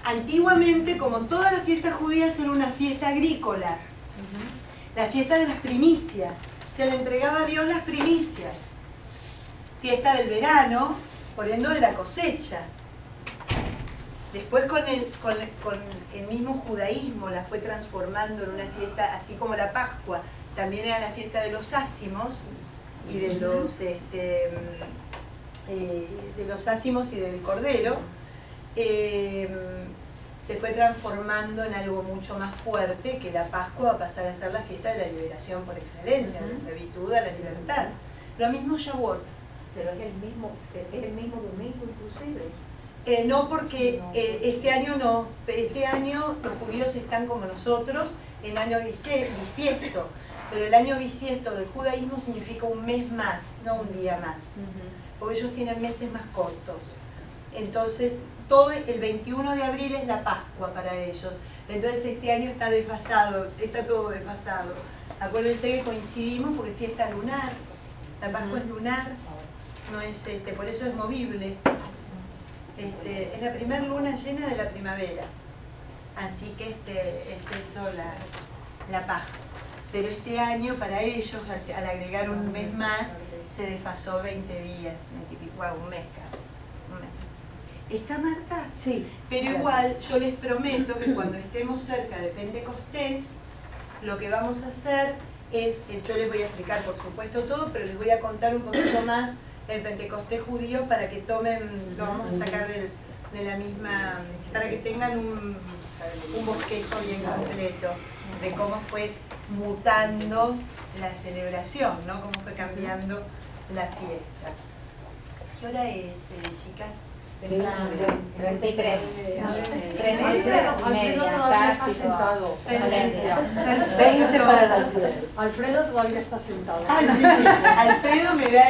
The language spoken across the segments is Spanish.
Antiguamente, como todas las fiestas judías, era una fiesta agrícola, la fiesta de las primicias, se le entregaba a Dios las primicias, fiesta del verano, por ende de la cosecha. Después con el mismo judaísmo la fue transformando en una fiesta, así como la Pascua, también era la fiesta de los ácimos y de los ácimos y del cordero. Se fue transformando en algo mucho más fuerte, que la Pascua va a pasar a ser la fiesta de la liberación por excelencia, de la esclavitud a la libertad. Lo mismo Shavuot. Pero es el mismo domingo inclusive. No, porque este año no. Este año los judíos están como nosotros en año bisiesto. Pero el año bisiesto del judaísmo significa un mes más, no un día más. Porque ellos tienen meses más cortos. Entonces, todo el 21 de abril es la Pascua para ellos. Entonces este año está desfasado, está todo desfasado. Acuérdense que coincidimos porque es fiesta lunar. La Pascua es lunar, no es por eso es movible. Es la primera luna llena de la primavera. Así que es eso la Pascua. Pero este año para ellos, al agregar un mes más, se desfasó 20 días, un mes casi. Un mes. ¿Está, Marta? Sí. Pero igual yo les prometo que cuando estemos cerca de Pentecostés, lo que vamos a hacer es, yo les voy a explicar por supuesto todo, pero les voy a contar un poquito más el Pentecostés judío para que tomen, lo vamos a sacar de la misma, para que tengan un bosquejo bien completo de cómo fue mutando la celebración, ¿no? Cómo fue cambiando la fiesta. ¿Qué hora es, chicas? 33. Alfredo todavía está sentado. Perfecto. Alfredo todavía está sentado. Alfredo me da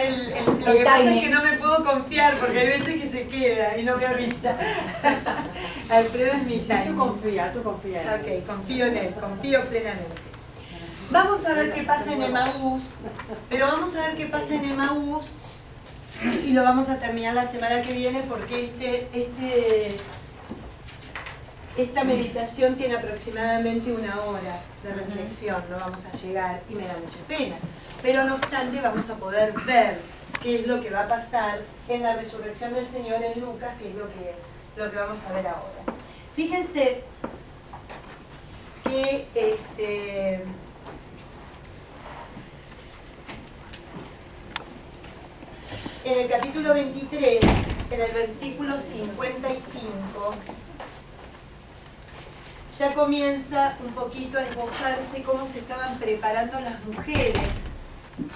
lo que pasa es que no me puedo confiar porque hay veces que se queda y no me avisa. Alfredo es mi time. Tú confía. Ok, confío en él, confío plenamente. Vamos a ver qué pasa en Emaús, pero vamos a ver qué pasa en Emaús y lo vamos a terminar la semana que viene porque esta meditación tiene aproximadamente 1 hora de reflexión, no vamos a llegar y me da mucha pena. Pero no obstante vamos a poder ver qué es lo que va a pasar en la resurrección del Señor en Lucas, que es lo que vamos a ver ahora. Fíjense que en el capítulo 23, en el versículo 55, ya comienza un poquito a esbozarse cómo se estaban preparando las mujeres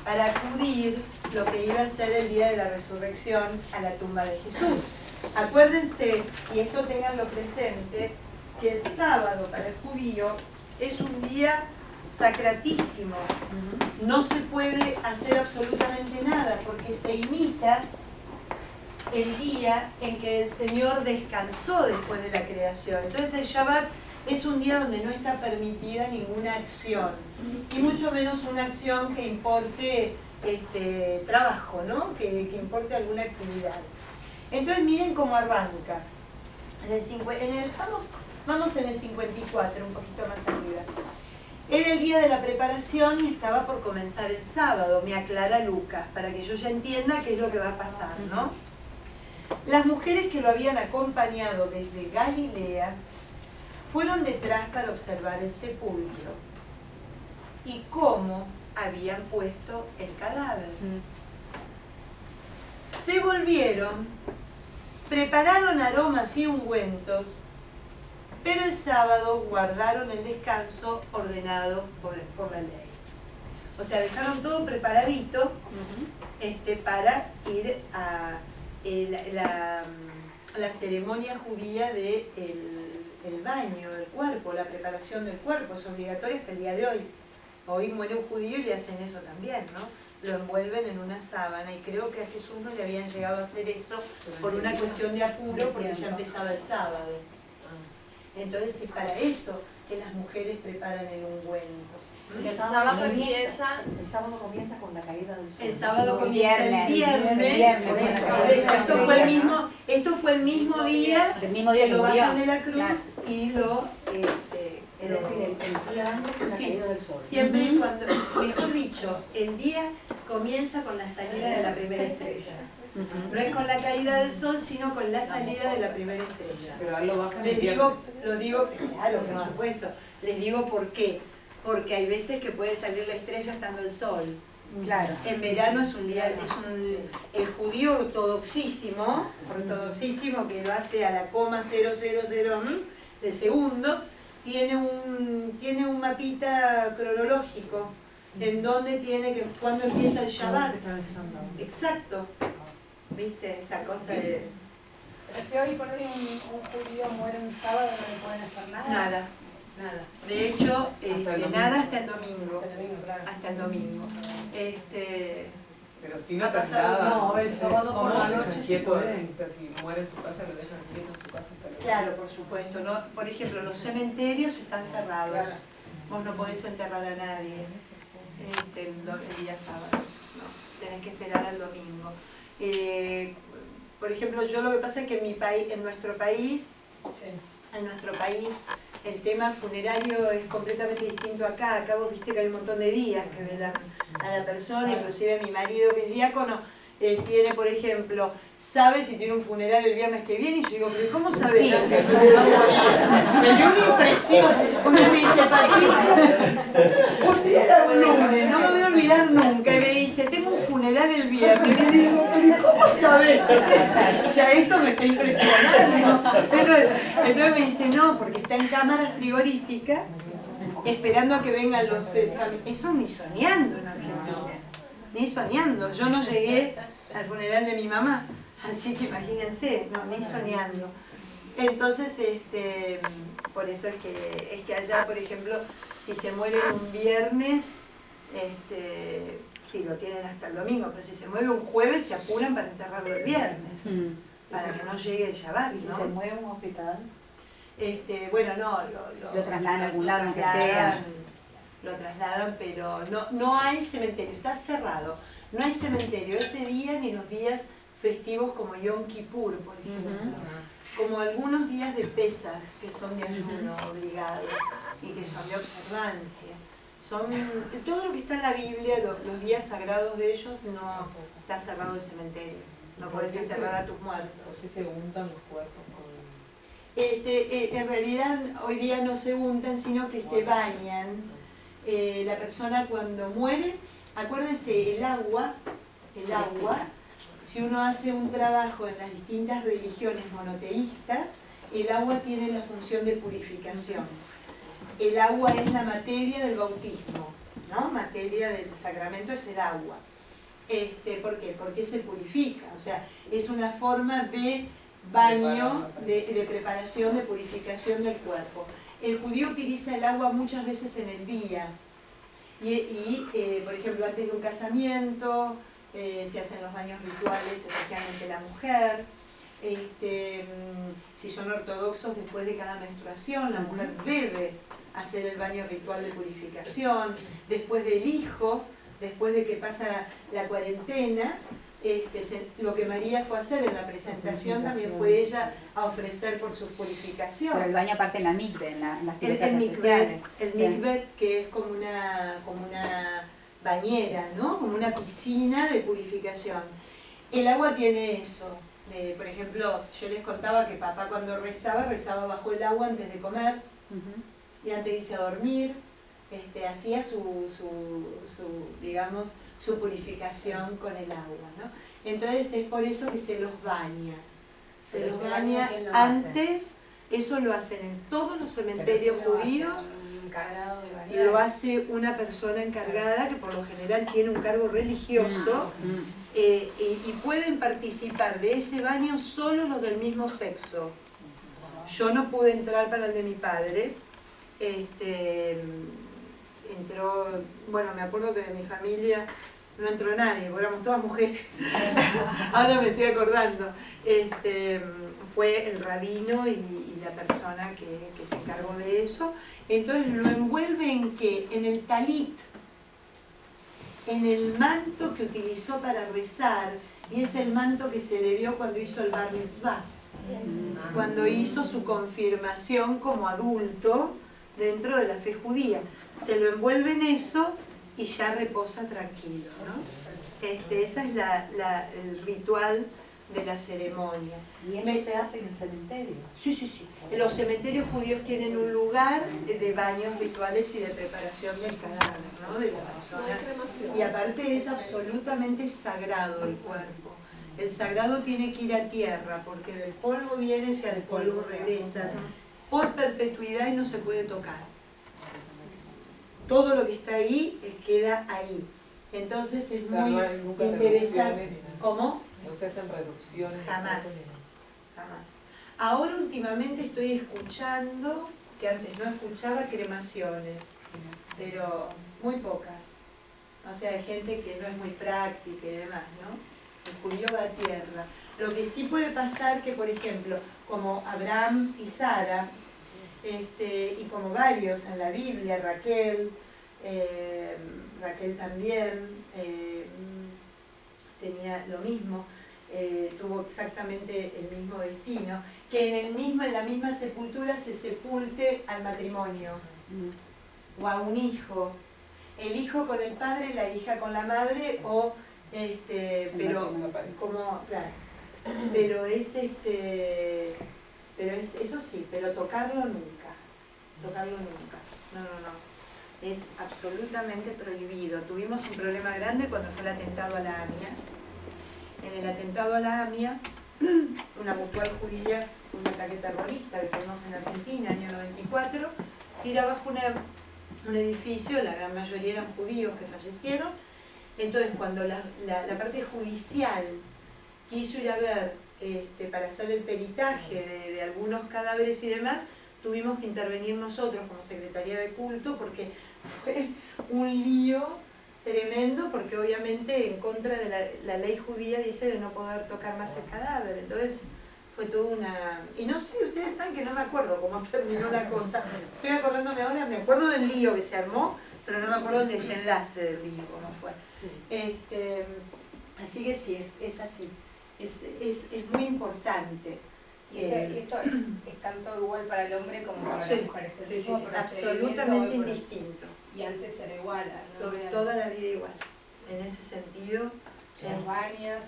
para acudir lo que iba a ser el día de la resurrección a la tumba de Jesús. Acuérdense, y esto tenganlo presente, que el sábado para el judío es un día sacratísimo. No se puede hacer absolutamente nada porque se imita el día en que el Señor descansó después de la creación. Entonces el Shabbat es un día donde no está permitida ninguna acción y mucho menos una acción que importe trabajo, ¿no? Que importe alguna actividad. Entonces miren cómo arranca. Vamos en el 54, un poquito más arriba. Era el día de la preparación y estaba por comenzar el sábado, me aclara Lucas, para que yo ya entienda qué es lo que va a pasar, ¿no? Las mujeres que lo habían acompañado desde Galilea fueron detrás para observar el sepulcro y cómo habían puesto el cadáver. Se volvieron, prepararon aromas y ungüentos, pero el sábado guardaron el descanso ordenado por la ley. O sea, dejaron todo preparadito para ir a la ceremonia judía del baño del cuerpo, la preparación del cuerpo. Es obligatorio hasta el día de hoy. Hoy muere un judío y le hacen eso también, ¿no? Lo envuelven en una sábana y creo que a Jesús no le habían llegado a hacer eso por una cuestión de apuro porque ya empezaba el sábado. Entonces es para eso que las mujeres preparan el ungüento. El sábado comienza con la caída del sol. El sábado No, comienza el viernes. viernes. Por eso, esto fue el mismo día Del mismo día que que lo murió. bajan de la cruz Claro. y lo... Es decir, el día antes de la Sí, caída del sol. siempre cuando, mejor dicho, el día comienza con la salida de la primera estrella. No es con la caída del sol, sino con la salida de la primera estrella. Pero ahí lo bajan Les el digo, viernes. lo digo, claro, por supuesto. Les digo por qué. Porque hay veces que puede salir la estrella estando el sol. Claro. En verano es un día, el judío ortodoxísimo, que lo hace a la coma 000 de segundo, tiene un mapita cronológico en donde cuando empieza el Shabbat. Exacto. ¿Viste? Esa cosa de... Pero si hoy por hoy un judío muere un sábado, no le pueden hacer nada. Nada. De hecho, el domingo. nada hasta el domingo. Hasta el domingo, claro. Hasta el domingo. Pero si no ha pasado- traslada, no, el sábado por la noche sí quieto, pueden. o sea, si muere en su casa, lo dejan quieto en su casa hasta luego. Claro, por supuesto. ¿No? Por ejemplo, los cementerios están cerrados. Claro. Vos no podés enterrar a nadie el día sábado. No, tenés que esperar al domingo. Por ejemplo, yo lo que pasa es que en nuestro país, el tema funerario es completamente distinto acá. Acá vos viste que hay un montón de días que velan a la persona, inclusive mi marido que es diácono, tiene, por ejemplo, sabe si tiene un funeral el viernes que viene, y yo digo, pero ¿cómo sabes que se va a morir? Me dio una impresión. Una me dice, Patricia, un día era un lunes, no me voy a olvidar nunca, y me dice, tengo un funeral el viernes, y le digo, pero ¿cómo sabes? Ya esto me está impresionando. Entonces me dice, no, porque está en cámara frigorífica, esperando a que vengan los... Eso ni soñando en Argentina. Ni soñando, yo no llegué al funeral de mi mamá, así que imagínense, no, ni soñando. Entonces, por eso es que allá, por ejemplo, si se muere un viernes, sí, lo tienen hasta el domingo, pero si se muere un jueves, se apuran para enterrarlo el viernes, para que no llegue el Shabbat, ¿Y si se ¿no? muere en un hospital? Bueno, no, Lo trasladan a algún lado, aunque trasladan, sea. Lo trasladan, pero no hay cementerio, está cerrado. No hay cementerio ese día ni los días festivos como Yom Kippur, por ejemplo. Como algunos días de Pesaj, que son de ayuno obligado y que son de observancia. Todo lo que está en la Biblia, los días sagrados de ellos, no está cerrado el cementerio. No puedes enterrar a tus muertos. ¿Por qué se untan los cuerpos con...? En realidad hoy día no se untan, sino que se bañan. La persona cuando muere, acuérdense, el agua, si uno hace un trabajo en las distintas religiones monoteístas, el agua tiene la función de purificación. El agua es la materia del bautismo, ¿no? Materia del sacramento es el agua. ¿Por qué? Porque se purifica, o sea, es una forma de baño, de preparación, de purificación del cuerpo. El judío utiliza el agua muchas veces en el día por ejemplo, antes de un casamiento se hacen los baños rituales, especialmente la mujer. Si son ortodoxos, después de cada menstruación la mujer debe hacer el baño ritual de purificación. Después del hijo, después de que pasa la cuarentena, lo que María fue a hacer en la presentación también fue ella a ofrecer por su purificación. Pero el baño aparte en la mikve, en las El piletas mikvet, especiales. que es como una bañera, ¿no? Como una piscina de purificación. El agua tiene eso. Por ejemplo, yo les contaba que papá cuando rezaba bajo el agua antes de comer y antes de irse a dormir. Hacía digamos, su purificación con el agua, ¿no? Entonces es por eso que se los baña. Se Pero los ese baña baño, ¿quién lo antes, eso lo hacen en todos los cementerios judíos, Un encargado de bañar. lo hace una persona encargada que por lo general tiene un cargo religioso y pueden participar de ese baño solo los del mismo sexo. Yo no pude entrar para el de mi padre. Entró, bueno, me acuerdo que de mi familia no entró nadie, porque éramos todas mujeres. Ahora me estoy acordando. fue el rabino y la persona que se encargó de eso. Entonces lo envuelve en ¿qué? En el talit, en el manto que utilizó para rezar, y es el manto que se le dio cuando hizo el bar mitzvah, cuando hizo su confirmación como adulto dentro de la fe judía. Se lo envuelve en eso y ya reposa tranquilo, ¿no? Esa es el ritual de la ceremonia. Y eso se hace en el cementerio. Sí, sí, sí. Los cementerios judíos tienen un lugar de baños rituales y de preparación del cadáver, ¿no? De la persona. Y aparte es absolutamente sagrado el cuerpo. El sagrado tiene que ir a tierra, porque del polvo vienes y al polvo regresas. Por perpetuidad y no se puede tocar. Todo lo que está ahí queda ahí. Entonces es muy interesante. ¿Cómo? No se hacen reducciones. Jamás, jamás. Ahora últimamente estoy escuchando, que antes no escuchaba, cremaciones, pero muy pocas. O sea, hay gente que no es muy práctica y demás, ¿no? El judío va a tierra. Lo que sí puede pasar que, por ejemplo, como Abraham y Sara, y como varios en la Biblia, Raquel también tenía lo mismo, tuvo exactamente el mismo destino, que en la misma sepultura se sepulte al matrimonio, o a un hijo, el hijo con el padre, la hija con la madre, o pero como, claro, pero eso sí, pero tocarlo nunca, no. Es absolutamente prohibido. Tuvimos un problema grande cuando fue el atentado a la AMIA. En el atentado a la AMIA, una mutual judía, un ataque terrorista que tuvimos en Argentina, año 94, tira abajo un edificio, la gran mayoría eran judíos que fallecieron. Entonces cuando la parte judicial quiso ir a ver para hacer el peritaje de algunos cadáveres y demás, tuvimos que intervenir nosotros como Secretaría de Culto, porque fue un lío tremendo, porque obviamente en contra de la ley judía dice de no poder tocar más el cadáver. Entonces fue toda una... Y no sé, ustedes saben que no me acuerdo cómo terminó la cosa. Estoy acordándome ahora, me acuerdo del lío que se armó, pero no me acuerdo el desenlace del lío, cómo fue. Así que sí, es así. Es muy importante. Y eso es tanto igual para el hombre como para las mujeres. Sí, absolutamente indistinto. Y antes era igual, ¿no? Toda la vida igual. En ese sentido, bañas,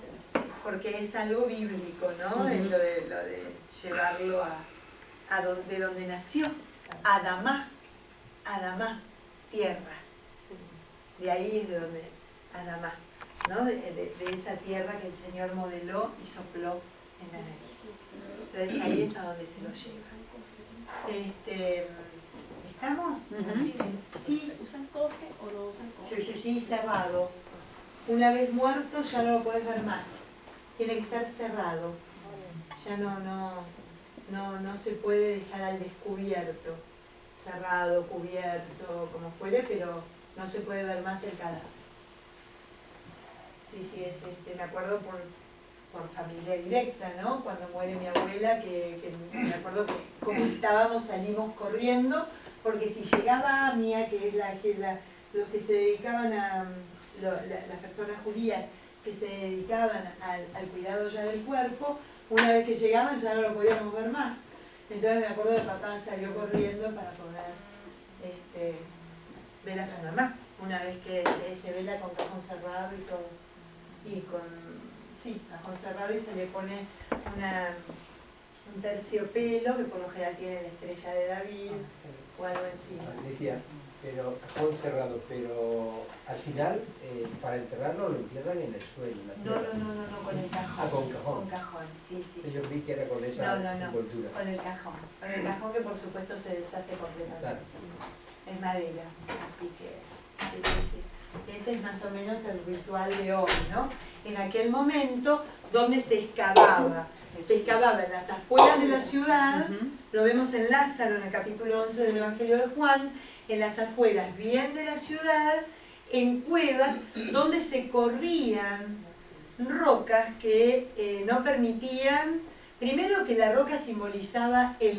porque es algo bíblico, ¿no? Es lo de llevarlo de donde nació. Adamá, tierra. De ahí es de donde Adamá, ¿no? De esa tierra que el Señor modeló y sopló en la nariz. Entonces ahí es a donde se lo lleva. ¿Estamos? ¿Sí? ¿Usan cofre o no usan cofre? Sí, cerrado. Una vez muerto ya no lo podés ver más. Tiene que estar cerrado. Ya no se puede dejar al descubierto. Cerrado, cubierto, como fuere, pero no se puede ver más el cadáver. Sí, me acuerdo por familia directa, ¿no? Cuando muere mi abuela, que me acuerdo que como estábamos salimos corriendo, porque si llegaba AMIA, que es los que se dedicaban las personas judías que se dedicaban al cuidado ya del cuerpo, una vez que llegaban ya no lo podíamos ver más. Entonces me acuerdo que papá salió corriendo para poder ver a su mamá, una vez que se vela con cajón cerrado y todo. Y cajón cerrado, y se le pone un terciopelo que por lo general tiene la estrella de David o algo encima. Decía, pero cajón cerrado, pero al final para enterrarlo lo entierran en el suelo. No, con el cajón. Ah, con cajón. Con cajón, sí. Yo creí que era con esa envoltura. Con el cajón que por supuesto se deshace completamente. Claro. Es madera, así que sí. Ese es más o menos el ritual de hoy, ¿no? En aquel momento, donde se excavaba en las afueras de la ciudad, lo vemos en Lázaro, en el capítulo 11 del Evangelio de Juan, en las afueras bien de la ciudad, en cuevas donde se corrían rocas que no permitían Primero que la roca simbolizaba el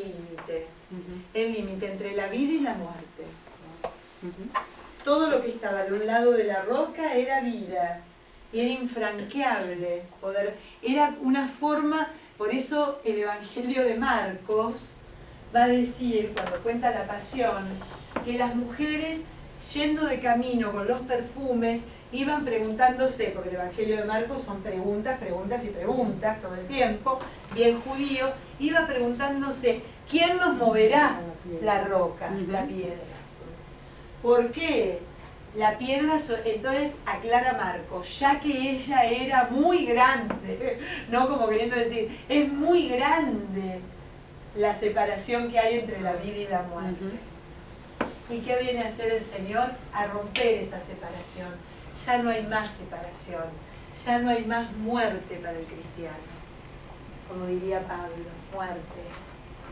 límite entre la vida y la muerte. Todo lo que estaba de un lado de la roca era vida, y era infranqueable poder, era una forma, por eso el Evangelio de Marcos va a decir, cuando cuenta la pasión, que las mujeres yendo de camino con los perfumes iban preguntándose, porque el Evangelio de Marcos son preguntas, preguntas y preguntas todo el tiempo, bien judío, iba preguntándose, ¿quién nos moverá la roca, la piedra? ¿Por qué? La piedra, entonces aclara Marcos, ya que ella era muy grande, no como queriendo decir, es muy grande la separación que hay entre la vida y la muerte. ¿Y qué viene a hacer el Señor? A romper esa separación. Ya no hay más separación, ya no hay más muerte para el cristiano. Como diría Pablo, muerte,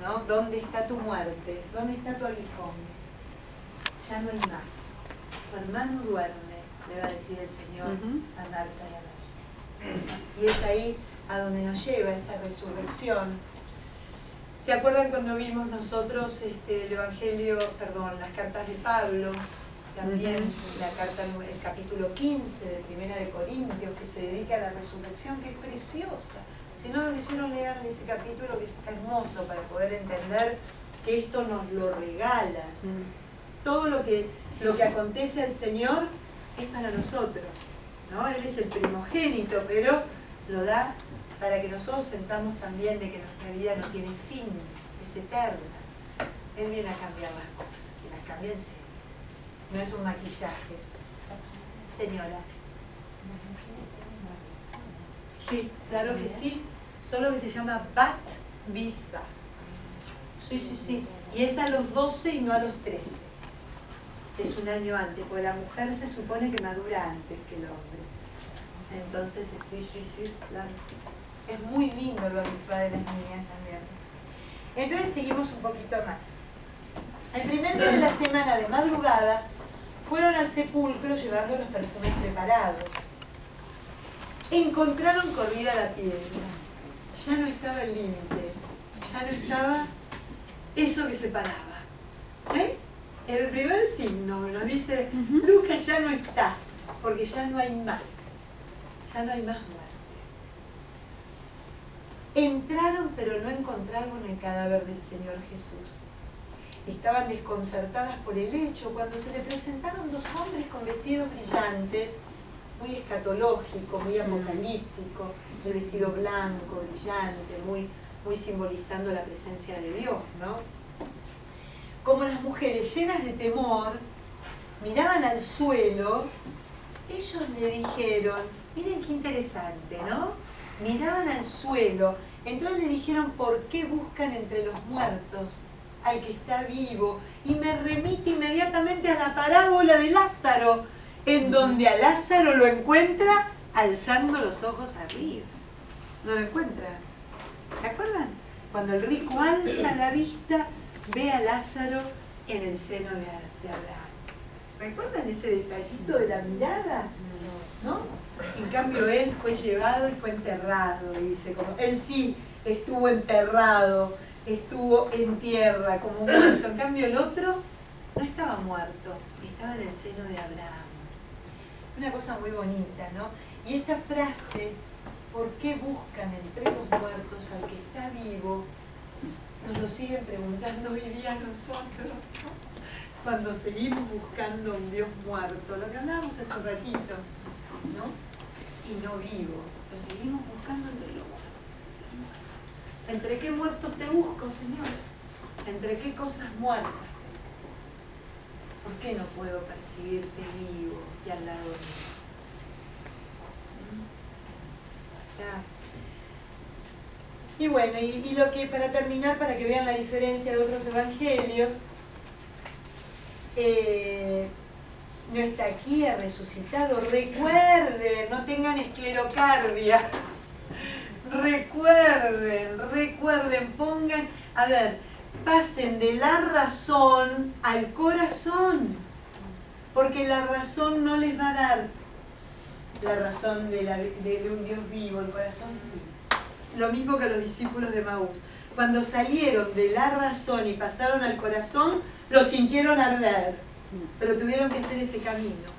¿no? ¿Dónde está tu muerte? ¿Dónde está tu aguijón? Ya no hay más. Tu hermano duerme, le va a decir el Señor a Marta y a María. Y es ahí a donde nos lleva esta resurrección. ¿Se acuerdan cuando vimos nosotros el Evangelio, las cartas de Pablo? También la carta, el capítulo 15 de Primera de Corintios, que se dedica a la resurrección, que es preciosa. Si no lo leyeron, lean ese capítulo, que es hermoso para poder entender que esto nos lo regala. Todo lo que acontece al Señor es para nosotros, ¿no? Él es el primogénito, pero lo da para que nosotros sentamos también de que nuestra vida no tiene fin, es eterna. Él viene a cambiar las cosas, y las cambia en serio. No es un maquillaje. Señora. Sí, claro que sí. Solo que se llama Bat Bisba. Sí. Y es a los 12 y no a los 13. Es un año antes, porque la mujer se supone que madura antes que el hombre. Entonces, sí, claro. Es muy lindo lo misma de las niñas también. Entonces seguimos un poquito más. El primer día de la semana de madrugada fueron al sepulcro llevando los perfumes preparados. Encontraron corrida la piedra. Ya no estaba el límite. Ya no estaba eso que separaba. El primer signo nos dice, Lucas ya no está, porque ya no hay más. Ya no hay más muerte. Entraron, pero no encontraron el cadáver del Señor Jesús. Estaban desconcertadas por el hecho cuando se le presentaron dos hombres con vestidos brillantes, muy escatológico, muy apocalíptico, el vestido blanco, brillante, muy simbolizando la presencia de Dios, ¿no? Como las mujeres llenas de temor miraban al suelo, ellos le dijeron, miren qué interesante, ¿no? Miraban al suelo, entonces le dijeron, ¿por qué buscan entre los muertos al que está vivo? Y me remite inmediatamente a la parábola de Lázaro, en donde a Lázaro lo encuentra alzando los ojos arriba. ¿No lo encuentra? ¿Se acuerdan? Cuando el rico alza la vista, ve a Lázaro en el seno de Abraham. ¿Recuerdan ese detallito de la mirada? ¿No? En cambio él fue llevado y fue enterrado, dice, como él sí estuvo enterrado, estuvo en tierra como muerto. En cambio el otro no estaba muerto, estaba en el seno de Abraham. Una cosa muy bonita, ¿no? Y esta frase, ¿por qué buscan entre los muertos al que está vivo? Nos lo siguen preguntando hoy día nosotros, ¿no? Cuando seguimos buscando un Dios muerto, lo que hablábamos hace un ratito, ¿no? Y no vivo, lo seguimos buscando entre los muertos. ¿Entre qué muertos te busco, Señor? ¿Entre qué cosas muertas? ¿Por qué no puedo percibirte vivo y al lado mío? Y bueno, y lo que, para terminar, para que vean la diferencia de otros evangelios, no está aquí, ha resucitado. Recuerden, no tengan esclerocardia. Recuerden, pongan, a ver, pasen de la razón al corazón, porque la razón no les va a dar la razón de un Dios vivo, el corazón sí. lo mismo que a los discípulos de Maús. Cuando salieron de la razón y pasaron al corazón, lo sintieron arder, pero tuvieron que hacer ese camino.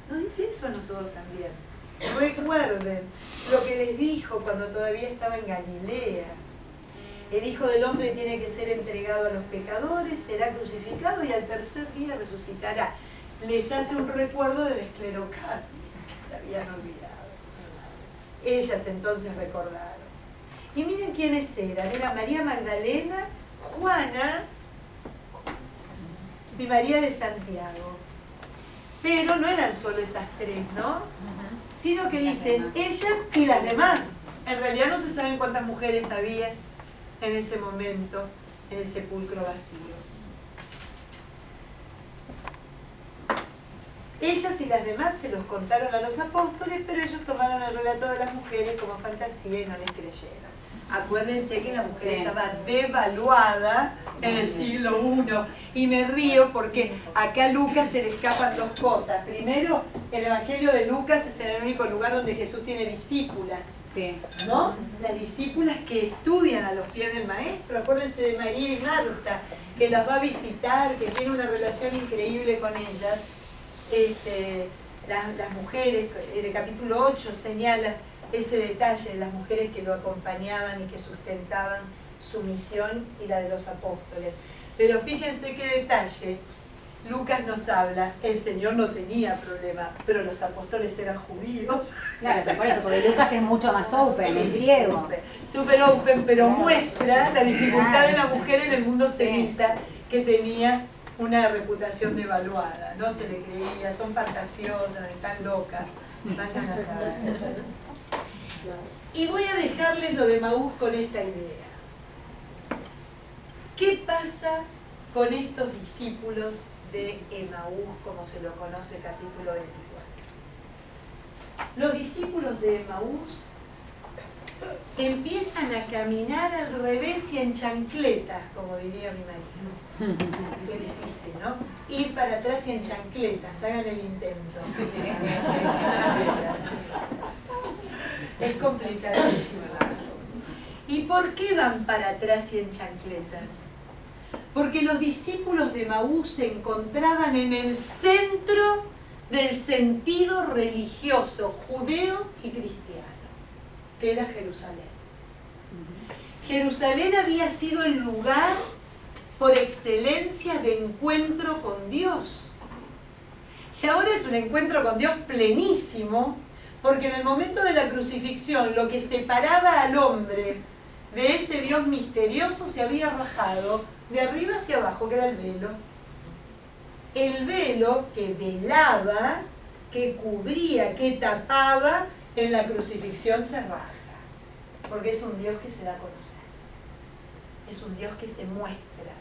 ¿Nos dice eso a nosotros también? Recuerden lo que les dijo cuando todavía estaba en Galilea. El Hijo del Hombre tiene que ser entregado a los pecadores, será crucificado y al tercer día resucitará. Les hace un recuerdo del esclerocardia que se habían olvidado. Ellas entonces recordaron. Y miren quiénes eran. Era María Magdalena, Juana y María de Santiago. Pero no eran solo esas tres, ¿no? Sino que dicen ellas y las demás. En realidad no se saben cuántas mujeres había en ese momento, en el sepulcro vacío. Ellas y las demás se los contaron a los apóstoles, pero ellos tomaron el relato de las mujeres como fantasía y no les creyeron. Acuérdense que la mujer estaba devaluada en el siglo I. Y me río porque acá a Lucas se le escapan dos cosas. Primero, el Evangelio de Lucas es el único lugar donde Jesús tiene discípulas. Sí. ¿No? Las discípulas que estudian a los pies del Maestro. Acuérdense de María y Marta, que las va a visitar, que tiene una relación increíble con ellas. Las mujeres, en el capítulo 8 señala ese detalle de las mujeres que lo acompañaban y que sustentaban su misión y la de los apóstoles. Pero fíjense qué detalle, Lucas nos habla, el Señor no tenía problema, pero los apóstoles eran judíos. Claro, pero por eso, porque Lucas es mucho más open, en griego. Super open, pero muestra la dificultad de la mujer en el mundo semita, que tenía una reputación devaluada, no se le creía, son fantasiosas, están locas, vayan a saber. Y voy a dejarles lo de Maús con esta idea. ¿Qué pasa con estos discípulos de Emaús, como se lo conoce capítulo 24? Los discípulos de Emaús empiezan a caminar al revés y en chancletas, como diría mi marido. Qué difícil, ¿no? Ir para atrás y en chancletas, hagan el intento. Es complicadísimo. ¿Y por qué van para atrás y en chancletas? Porque los discípulos de Maús se encontraban en el centro del sentido religioso judeo y cristiano, que era Jerusalén. Jerusalén había sido el lugar por excelencia de encuentro con Dios. Y ahora es un encuentro con Dios plenísimo, porque en el momento de la crucifixión lo que separaba al hombre de ese Dios misterioso se había rajado de arriba hacia abajo, que era el velo. El velo que velaba, que cubría, que tapaba, en la crucifixión se raja. Porque es un Dios que se da a conocer. Es un Dios que se muestra,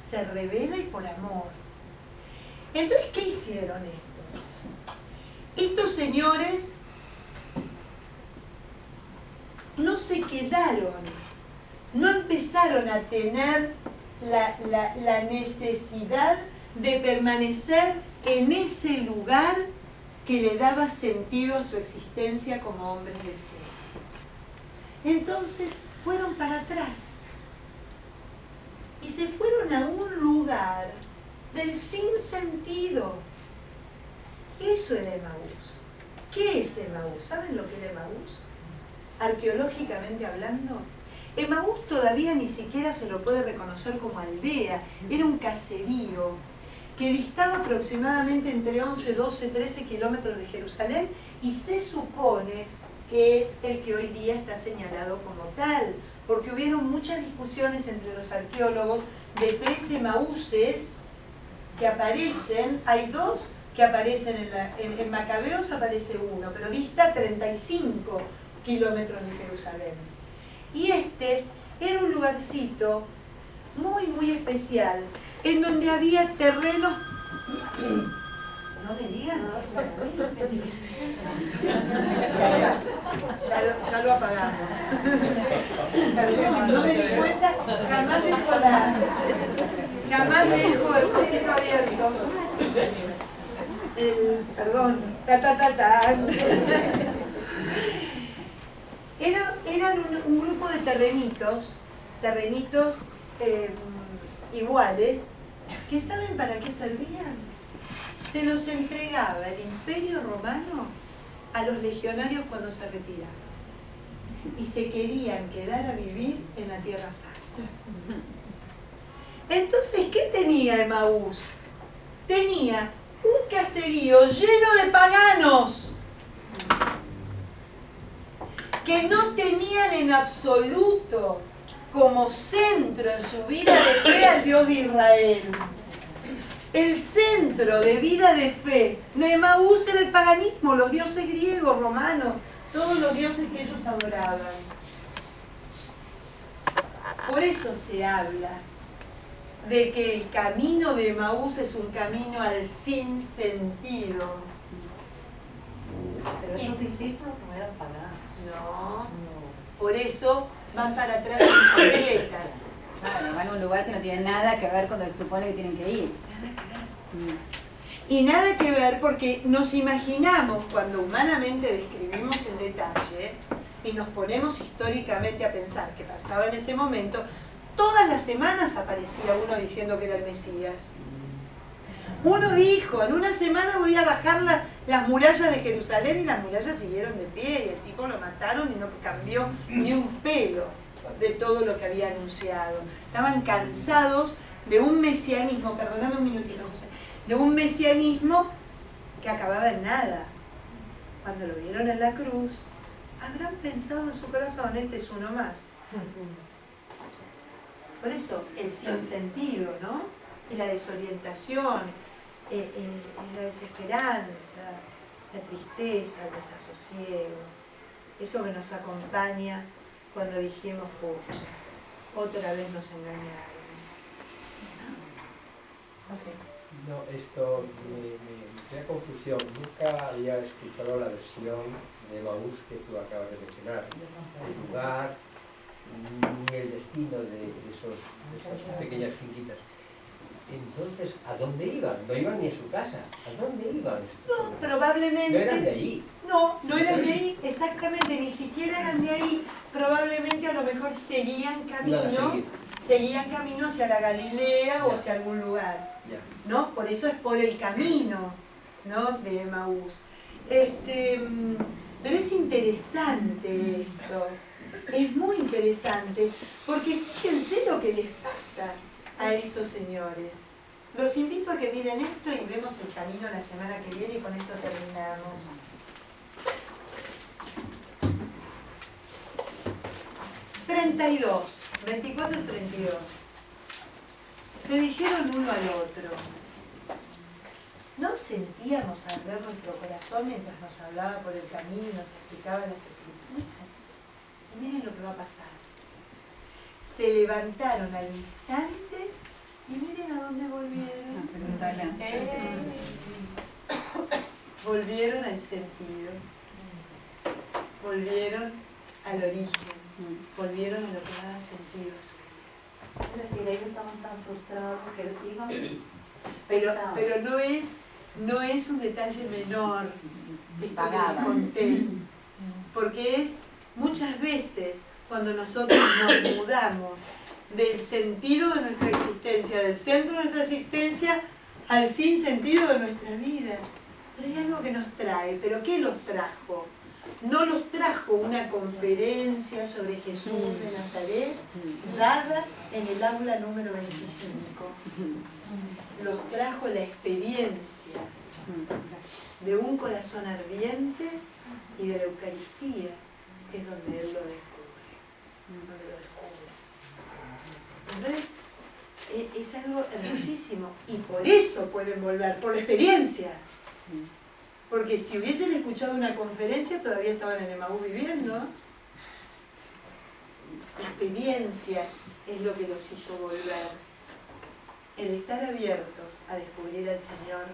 se revela y por amor. Entonces, ¿qué hicieron estos? Estos señores no se quedaron, no empezaron a tener la necesidad de permanecer en ese lugar que le daba sentido a su existencia como hombres de fe. Entonces fueron para atrás y se fueron a un lugar del sinsentido. Eso era Emaús. ¿Qué es Emaús? ¿Saben lo que era Emaús? Arqueológicamente hablando, Emaús todavía ni siquiera se lo puede reconocer como aldea, era un caserío que distaba aproximadamente entre 11, 12, 13 kilómetros de Jerusalén y se supone que es el que hoy día está señalado como tal, porque hubieron muchas discusiones entre los arqueólogos de 13 Emaúses que aparecen, hay dos que aparecen en Macabeos aparece uno, pero dista 35 kilómetros de Jerusalén. Y este era un lugarcito muy, muy especial, en donde había terrenos... No me digan, ya lo apagamos. No me di cuenta, jamás dejo el cosito abierto. Perdón, Eran un grupo de terrenitos iguales, que ¿saben para qué servían? Se los entregaba el Imperio Romano a los legionarios cuando se retiraban. Y se querían quedar a vivir en la Tierra Santa. Entonces, ¿qué tenía Emaús? Tenía un caserío lleno de paganos que no tenían en absoluto como centro en su vida de fe al Dios de Israel. El centro de vida de fe de Emaús era el paganismo, los dioses griegos, romanos, todos los dioses que ellos adoraban. Por eso se habla de que el camino de Emaús es un camino al sinsentido. Pero esos discípulos no eran paganos. No. Por eso van para atrás en chancletas. Claro, van a un lugar que no tiene nada que ver con donde se supone que tienen que ir. Y nada que ver porque nos imaginamos, cuando humanamente describimos en detalle y nos ponemos históricamente a pensar qué pasaba en ese momento, todas las semanas aparecía uno diciendo que era el Mesías. Uno dijo, en una semana voy a bajar las murallas de Jerusalén, y las murallas siguieron de pie y el tipo lo mataron y no cambió ni un pelo de todo lo que había anunciado. Estaban cansados de un mesianismo, perdóname un minutito, José, de un mesianismo que acababa en nada. Cuando lo vieron en la cruz, habrán pensado en su corazón, este es uno más. Por eso, el sinsentido, ¿no? Y la desorientación, la desesperanza, la tristeza, el desasosiego, eso que nos acompaña cuando dijimos, pucha, otra vez nos engañaron. No sé. No, esto me crea confusión. Nunca había escuchado la versión de Emaús que tú acabas de mencionar. El lugar, ni el destino de esas pequeñas finquitas. Entonces, ¿a dónde iban? No iban ni a su casa. ¿A dónde iban? No, probablemente. No eran de ahí. No, no eran de ahí, exactamente, ni siquiera eran de ahí. Probablemente a lo mejor seguían camino hacia la Galilea o hacia algún lugar. ¿No? Por eso es por el camino, ¿no? De Emaús. Pero es interesante esto. Es muy interesante, porque fíjense lo que les pasa a estos señores. Los invito a que miren esto y vemos el camino la semana que viene y con esto terminamos. 32, 24 y 32. Se dijeron uno al otro. ¿No sentíamos arder nuestro corazón mientras nos hablaba por el camino y nos explicaba las escrituras? Y miren lo que va a pasar. Se levantaron al instante y miren a dónde volvieron. Volvieron al sentido. Volvieron al origen. Volvieron a lo que daba sentido a su vida. Es decir, ellos estaban tan frustrados que iban. Pero no es un detalle menor esto que les conté. Porque es muchas veces cuando nosotros nos mudamos del sentido de nuestra existencia, del centro de nuestra existencia, al sinsentido de nuestra vida. Pero hay algo que nos trae. ¿Pero qué los trajo? No los trajo una conferencia sobre Jesús de Nazaret dada en el aula número 25. Los trajo la experiencia de un corazón ardiente y de la Eucaristía, que es donde Él lo descubre. Entonces, es algo hermosísimo. Y por eso pueden volver, por la experiencia. Porque si hubiesen escuchado una conferencia, todavía estaban en Emaús viviendo. La experiencia es lo que los hizo volver. El estar abiertos a descubrir al Señor,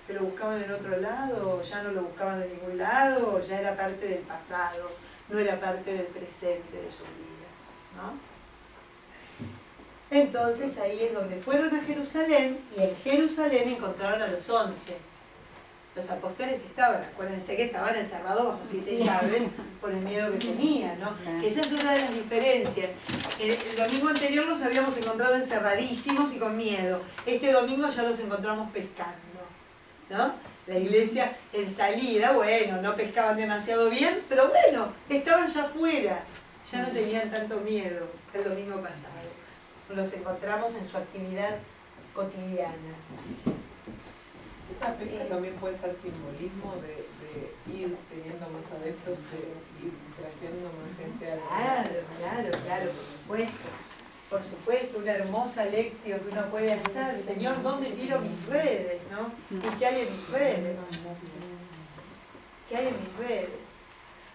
que lo buscaban en otro lado, o ya no lo buscaban de ningún lado, o ya era parte del pasado, no era parte del presente de sus vidas, ¿no? Entonces ahí es donde fueron a Jerusalén, y en Jerusalén encontraron a los 11. Los apóstoles estaban, acuérdense que estaban encerrados bajo 7 llaves por el miedo que tenían, ¿no? Que esa es una de las diferencias. El domingo anterior los habíamos encontrado encerradísimos y con miedo. Este domingo ya los encontramos pescando, ¿no? La iglesia en salida, bueno, no pescaban demasiado bien, pero bueno, estaban ya afuera, ya no tenían tanto miedo el domingo pasado. Los encontramos en su actividad cotidiana. Esa pesca también puede ser simbolismo de ir teniendo más adeptos, de ir trayendo más gente a la Claro, por supuesto, una hermosa lectio que uno puede hacer. Señor, ¿dónde tiro mis redes? ¿No? ¿Y qué hay en mis redes? ¿Qué hay en mis redes?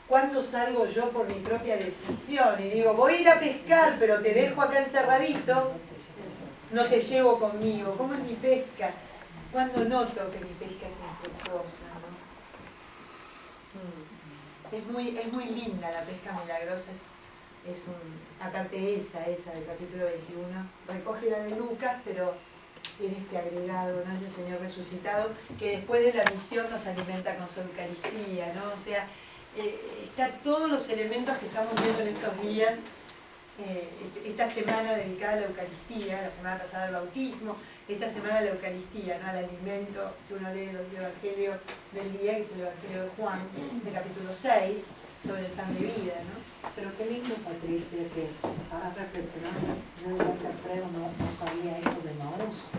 ¿Cuándo salgo yo por mi propia decisión? Y digo, voy a ir a pescar, pero te dejo acá encerradito, no te llevo conmigo. ¿Cómo es mi pesca? ¿Cuándo noto que mi pesca es infructuosa? ¿No? Es muy linda la pesca milagrosa. Aparte esa del capítulo 21, recoge la de Lucas, pero tiene este agregado, ¿no? Ese Señor resucitado, que después de la misión nos alimenta con su Eucaristía, ¿no? O sea, está todos los elementos que estamos viendo en estos días, esta semana dedicada a la Eucaristía, la semana pasada al bautismo, esta semana a la Eucaristía, ¿no? Al alimento, si uno lee el Evangelio del día, que es el Evangelio de Juan, el capítulo 6, sobre el pan de vida, ¿no? Pero qué lindo, Patricia, que ahora reflexionando, yo igual que Alfredo no sabía esto de Maús.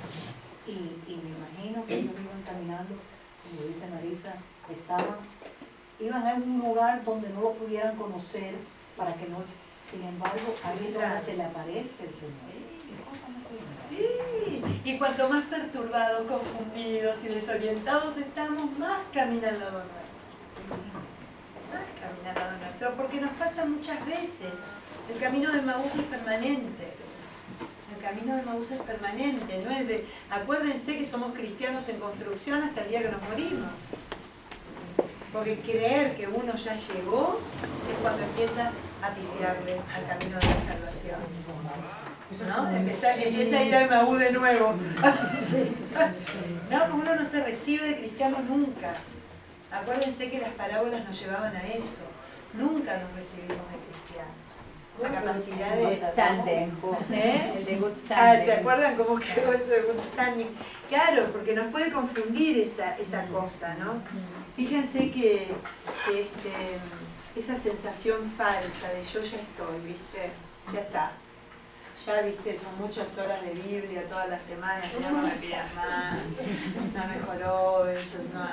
Y me imagino que ellos iban caminando, como dice Marisa, iban a un lugar donde no lo pudieran conocer, para que no, sin embargo, ahí es donde se le aparece el Señor. Sí, y cuanto más perturbados, confundidos y desorientados estamos, más camina al lado nuestro. Más camina al lado nuestro, porque nos pasa muchas veces. El camino de Maús es permanente. El camino de Maús es permanente, no es de... Acuérdense que somos cristianos en construcción hasta el día que nos morimos. Porque creer que uno ya llegó es cuando empieza a pifiarle al camino de la salvación. ¿No? Empieza a ir al Maús de nuevo. No, uno no se recibe de cristiano nunca. Acuérdense que las parábolas nos llevaban a eso. Nunca nos recibimos de cristianos. La capacidad de... Good standing. El de good Ah, standing. ¿se acuerdan cómo quedó eso de good standing? Claro, porque nos puede confundir esa cosa, ¿no? Fíjense que esa sensación falsa de yo ya estoy, ¿viste? Ya está. Ya, ¿viste? Son muchas horas de Biblia todas las semanas, ya no me pidas más, no mejoró, eso, no,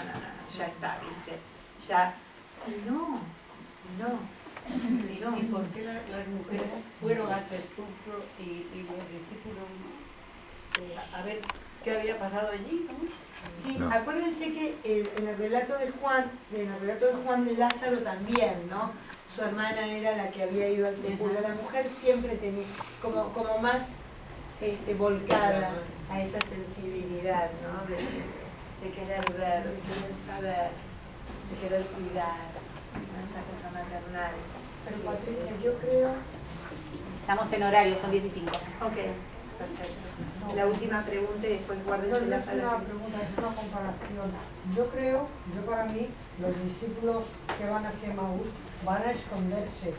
ya está, ¿viste? Ya. No. ¿Y por qué las mujeres fueron al sepulcro y los discípulos a ver qué había pasado allí? ¿No? Sí, acuérdense que en el relato de Juan de Lázaro también, ¿no? Su hermana era la que había ido al sepulcro. La mujer siempre tenía como más volcada a esa sensibilidad, ¿no? De querer ver, de querer saber, de querer cuidar, ¿no? Esa cosa maternal. Pero Patricia, yo creo... Estamos en horario, son 15. Ok, perfecto. La última pregunta y después guárdese No la es una palabra. pregunta, es una comparación. Yo para mí, los discípulos que van hacia Maús van a esconderse,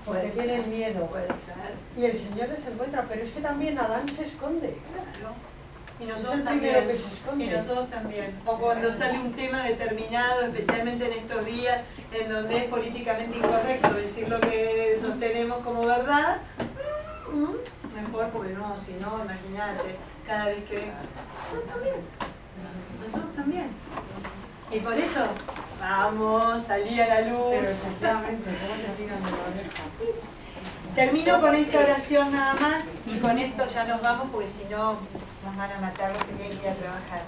porque tienen miedo. Puede ser. Y el Señor les encuentra, pero es que también Adán se esconde. Claro. Y Es nosotros el primero también. que se esconde. Y nosotros también. O cuando sale un tema determinado, especialmente en estos días en donde es políticamente incorrecto decir lo que sostenemos como verdad, mejor porque no, si no, imagínate, cada vez que... Nosotros también. Y por eso, vamos, salí a la luz. Pero efectivamente, ¿cómo te tiran de la oreja? Termino con esta oración nada más y con esto ya nos vamos porque si no nos van a matar los que tienen que ir a trabajar.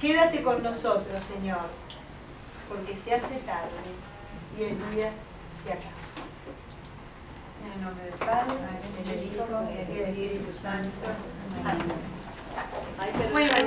Quédate con nosotros, Señor, porque se hace tarde y el día se acaba. En el nombre del Padre, del Hijo y del Espíritu Santo. Amén. Bueno,